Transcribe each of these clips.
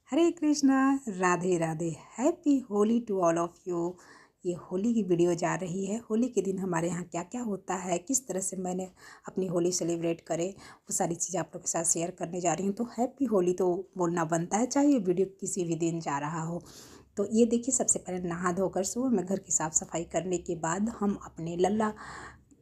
Hare Krishna, Radhe Radhe. Happy Holi to all of you. ये होली की video जा रही है। होली के दिन हमारे यहाँ क्या क्या होता है, किस तरह से मैंने अपनी होली सेलिब्रेट करे, वो सारी चीज़ें आप लोग के साथ शेयर करने जा रही हूँ। तो हैप्पी होली तो बोलना बनता है, चाहे ये वीडियो किसी भी दिन जा रहा हो। तो ये देखिए, सबसे पहले नहा धोकर सुबह में घर की साफ़ सफाई करने के बाद हम अपने लल्ला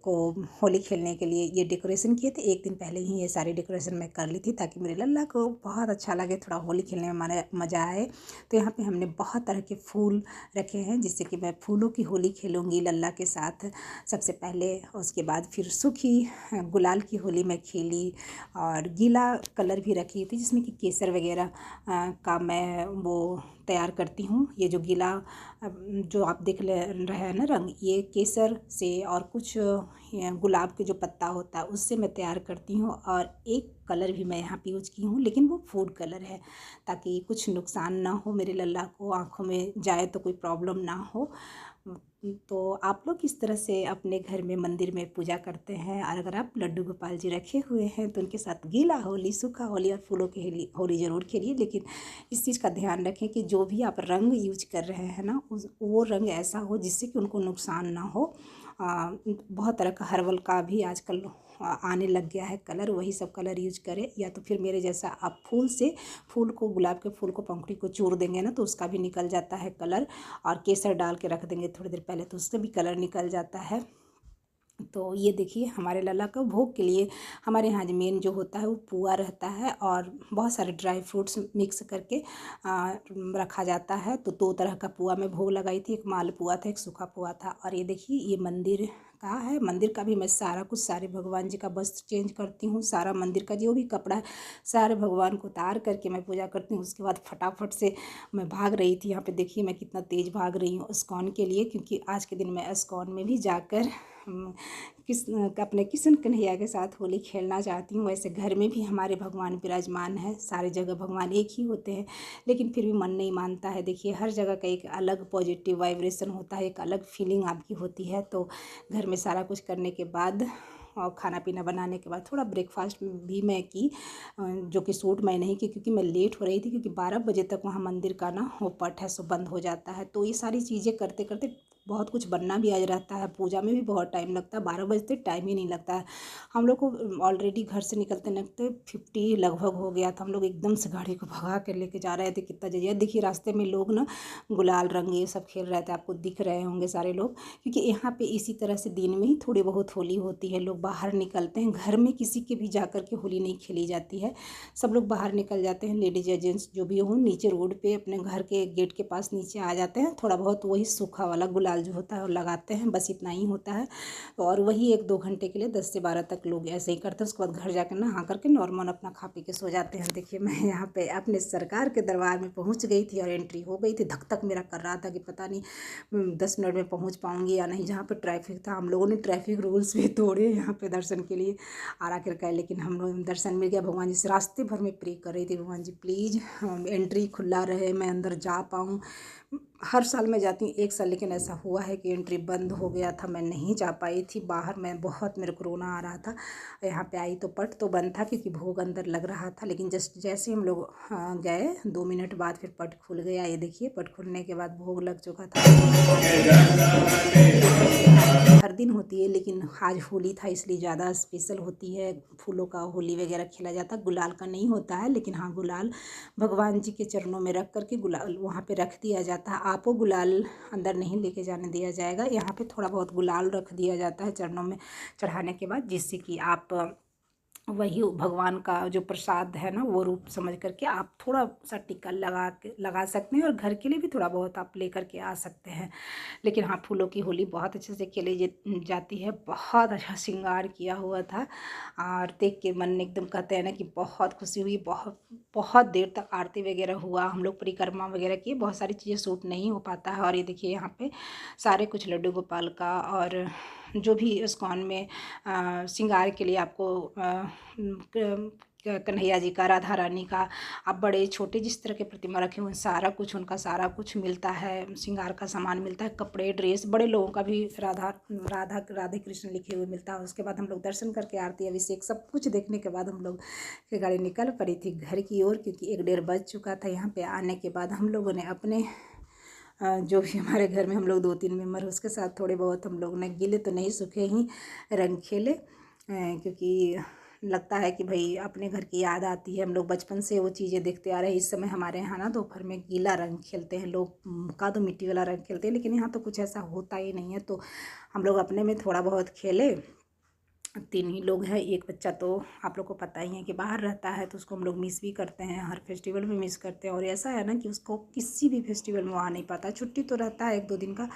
को होली खेलने के लिए ये डेकोरेशन किए थे। एक दिन पहले ही ये सारी डेकोरेशन मैं कर ली थी ताकि मेरे लल्ला को बहुत अच्छा लगे, थोड़ा होली खेलने में मज़ा आए। तो यहाँ पे हमने बहुत तरह के फूल रखे हैं जिससे कि मैं फूलों की होली खेलूँगी लल्ला के साथ सबसे पहले। उसके बाद फिर सूखी गुलाल की होली मैं खेली और गीला कलर भी रखी थी जिसमें कि केसर वगैरह का मैं वो तैयार करती हूँ। ये जो गीला जो आप देख रहे हैं ना रंग, ये केसर से और कुछ गुलाब के जो पत्ता होता है उससे मैं तैयार करती हूँ। और एक कलर भी मैं यहाँ पे यूज की हूँ, लेकिन वो फूड कलर है ताकि कुछ नुकसान ना हो मेरे लल्ला को, आँखों में जाए तो कोई प्रॉब्लम ना हो। तो आप लोग किस तरह से अपने घर में मंदिर में पूजा करते हैं, और अगर आप लड्डू गोपाल जी रखे हुए हैं तो उनके साथ गीला होली, सूखा होली और फूलों की होली ज़रूर खेलिए। लेकिन इस चीज़ का ध्यान रखें कि जो भी आप रंग यूज कर रहे हैं ना, वो रंग ऐसा हो जिससे कि उनको नुकसान ना हो। बहुत तरह का हर्बल का भी आजकल आने लग गया है कलर, वही सब कलर यूज करें। या तो फिर मेरे जैसा आप फूल को, गुलाब के फूल को, पंखुड़ी को चूर देंगे ना तो उसका भी निकल जाता है कलर। और केसर डाल के रख देंगे थोड़ी देर पहले तो उससे भी कलर निकल जाता है। तो ये देखिए, हमारे लल्ला का भोग के लिए हमारे यहाँ मेन जो होता है वो पुआ रहता है और बहुत सारे ड्राई फ्रूट्स मिक्स करके रखा जाता है। तो दो तरह का पुआ मैं भोग लगाई थी, एक माल पुआ था, एक सूखा पुआ था। और ये देखिए, ये मंदिर का है। मंदिर का भी मैं सारे भगवान जी का वस्त्र चेंज करती हूँ, सारा मंदिर का जो भी कपड़ा है सारे भगवान को उतार करके मैं पूजा करती हूँ। उसके बाद फटाफट से मैं भाग रही थी। यहाँ पे देखिए मैं कितना तेज़ भाग रही हूँ इस्कॉन के लिए, क्योंकि आज के दिन मैं इस्कॉन में भी जाकर अपने किशन कन्हैया के साथ होली खेलना चाहती हूँ। वैसे घर में भी हमारे भगवान विराजमान है, सारी जगह भगवान एक ही होते हैं, लेकिन फिर भी मन नहीं मानता है। देखिए, हर जगह का एक अलग पॉजिटिव वाइब्रेशन होता है, एक अलग फीलिंग आपकी होती है। तो घर में सारा कुछ करने के बाद और खाना पीना बनाने के बाद थोड़ा ब्रेकफास्ट भी मैं की, जो कि सूट मैं नहीं की क्योंकि मैं लेट हो रही थी, क्योंकि 12 बजे तक वहाँ मंदिर का ना वो पट है सो बंद हो जाता है। तो ये सारी चीज़ें करते करते बहुत कुछ बनना भी आ रहता है, पूजा में भी बहुत टाइम लगता है, 12 बजते टाइम ही नहीं लगता है। हम लोग को ऑलरेडी घर से निकलते निकलते 50 लगभग हो गया था। हम लोग एकदम से गाड़ी को भगा कर लेके जा रहे थे, कितना जजिया। देखिए रास्ते में लोग ना गुलाल रंग ये सब खेल रहे थे, आपको दिख रहे होंगे सारे लोग, क्योंकि यहाँ पे इसी तरह से दिन में ही थोड़ी बहुत होली होती है। लोग बाहर निकलते हैं, घर में किसी के भी जाकर के होली नहीं खेली जाती है, सब लोग बाहर निकल जाते हैं। लेडीज या जेंट्स जो भी हो, नीचे रोड पे अपने घर के गेट के पास नीचे आ जाते हैं। थोड़ा बहुत वही सूखा वाला गुलाल जो होता है वो लगाते हैं, बस इतना ही होता है। और वही 1-2 घंटे के लिए 10 से 12 तक लोग ऐसे ही करते हैं। उसके बाद घर जाकर नहा करके नॉर्मल अपना खा पी के सो जाते हैं। देखिए, मैं यहाँ पे अपने सरकार के दरबार में पहुँच गई थी और एंट्री हो गई थी। धक धक मेरा कर रहा था कि पता नहीं 10 मिनट में पहुँच पाऊँगी या नहीं। जहाँ पे ट्रैफिक था, हम लोगों ने ट्रैफिक रूल्स भी तोड़े यहाँ पे दर्शन के लिए आ कर गए, लेकिन हम लोग दर्शन मिल गया। भगवान जी से रास्ते भर में प्रे कर रही थी, भगवान जी प्लीज़ एंट्री खुला रहे, मैं अंदर जा पाऊँ। हर साल मैं जाती हूँ, एक साल लेकिन ऐसा हुआ है कि एंट्री बंद हो गया था, मैं नहीं जा पाई थी बाहर। मैं बहुत, मेरे को रोना आ रहा था। यहाँ पे आई तो पट तो बंद था क्योंकि भोग अंदर लग रहा था, लेकिन जैसे हम लोग गए 2 मिनट बाद फिर पट खुल गया। ये देखिए, पट खुलने के बाद भोग लग चुका था। हर दिन होती है, लेकिन आज होली था इसलिए ज़्यादा स्पेशल होती है। फूलों का होली वगैरह खेला जाता है, गुलाल का नहीं होता है। लेकिन हाँ, गुलाल भगवान जी के चरणों में रख करके गुलाल वहाँ पे रख दिया जाता है। आपको गुलाल अंदर नहीं लेके जाने दिया जाएगा, यहाँ पे थोड़ा बहुत गुलाल रख दिया जाता है चरणों में चढ़ाने के बाद, जिससे कि आप वही भगवान का जो प्रसाद है ना वो रूप समझ करके आप थोड़ा सा टिक्का लगा सकते हैं, और घर के लिए भी थोड़ा बहुत आप ले करके आ सकते हैं। लेकिन हाँ, फूलों की होली बहुत अच्छे से खेली जाती है। बहुत अच्छा श्रृंगार किया हुआ था और देख के मन एकदम, कहते हैं ना कि बहुत खुशी हुई। बहुत बहुत देर तक आरती वगैरह हुआ, हम लोग परिक्रमा वगैरह किए, बहुत सारी चीज़ें शूट नहीं हो पाता है। और ये देखिए, यहाँ पे सारे कुछ लड्डू गोपाल का और जो भी इस्कॉन में श्रृंगार के लिए आपको कन्हैया जी का, राधा रानी का, अब बड़े छोटे जिस तरह के प्रतिमा रखे हुए सारा कुछ उनका सारा कुछ मिलता है, श्रृंगार का सामान मिलता है, कपड़े, ड्रेस, बड़े लोगों का भी राधे कृष्ण लिखे हुए मिलता है। उसके बाद हम लोग दर्शन करके आरती अभिषेक सब कुछ देखने के बाद हम लोग की गाड़ी निकल पड़ी थी घर की ओर, क्योंकि 1 डेढ़ बज चुका था। यहाँ पे आने के बाद हम लोगों ने अपने जो भी हमारे घर में हम लोग 2-3 मेम्बर उसके साथ थोड़े बहुत हम लोग ने गीले तो नहीं सूखे ही रंग खेले, क्योंकि लगता है कि भाई अपने घर की याद आती है। हम लोग बचपन से वो चीज़ें देखते आ रहे हैं। इस समय हमारे यहाँ ना दोपहर में गीला रंग खेलते हैं लोग, कादो मिट्टी वाला रंग खेलते हैं, लेकिन यहाँ तो कुछ ऐसा होता ही नहीं है। तो हम लोग अपने में थोड़ा बहुत खेले। 3 ही लोग हैं, एक बच्चा तो आप लोग को पता ही है कि बाहर रहता है, तो उसको हम लोग मिस भी करते हैं, हर फेस्टिवल में मिस करते हैं। और ऐसा है ना कि उसको किसी भी फेस्टिवल में आ नहीं पाता। छुट्टी तो रहता है 1-2 दिन का,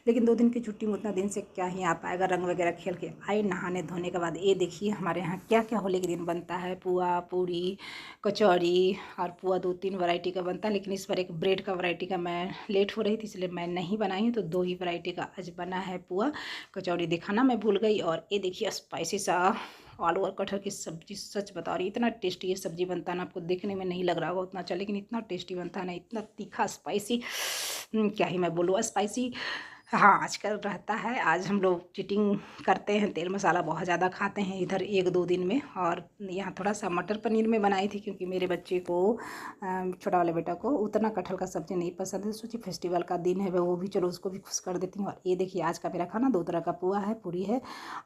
लेकिन 2 दिन की छुट्टी में उतना दिन से क्या ही आ पाएगा। रंग वगैरह खेल के आए, नहाने धोने के बाद ये देखिए हमारे यहाँ क्या क्या होली के दिन बनता है। पुआ, पूड़ी, कचौड़ी, और पुआ 2-3 वैरायटी का बनता है, लेकिन इस बार एक ब्रेड का वैरायटी का मैं लेट हो रही थी इसलिए मैं नहीं बनाई हूँ, तो 2 ही वैरायटी का आज बना है पुआ। कचौड़ी दिखाना मैं भूल गई। और ये देखिए स्पाइसी सा आलू और कटहल की सब्जी, सच बता रही इतना टेस्टी ये सब्जी बनता है ना, आपको देखने में नहीं लग रहा होगा उतना अच्छा, लेकिन इतना टेस्टी बनता है ना, इतना तीखा स्पाइसी, क्या ही मैं बोलूँ स्पाइसी। हाँ, आजकल रहता है। आज हम लोग चीटिंग करते हैं, तेल मसाला बहुत ज़्यादा खाते हैं इधर 1-2 दिन में। और यहाँ थोड़ा सा मटर पनीर में बनाई थी, क्योंकि मेरे बच्चे को, छोटा वाले बेटा को उतना कटहल का सब्ज़ी नहीं पसंद है। सोचिए फेस्टिवल का दिन है, वो भी चलो उसको भी खुश कर देती हूँ। और ये देखिए आज का मेरा खाना 2 तरह का पुआ है, पूरी है,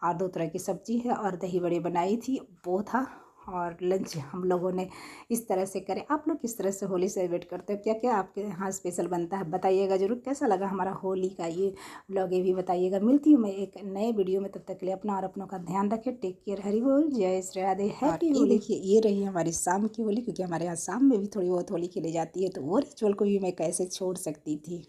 और 2 तरह की सब्ज़ी है, और दही बड़े बनाई थी वो था। और लंच हम लोगों ने इस तरह से करें। आप लोग किस तरह से होली सेलिब्रेट करते हो, क्या क्या आपके यहाँ स्पेशल बनता है, बताइएगा ज़रूर। कैसा लगा हमारा होली का ये व्लॉग, ये भी बताइएगा। मिलती हूँ मैं एक नए वीडियो में, तब तक के लिए अपना और अपनों का ध्यान रखें। टेक केयर, हरि बोल, जय श्री राधे, हैप्पी होली। देखिए ये रही हमारी शाम की होली, क्योंकि हमारे यहाँ शाम में भी थोड़ी बहुत होली खेली जाती है, तो वो रिचुअल को भी मैं कैसे छोड़ सकती थी।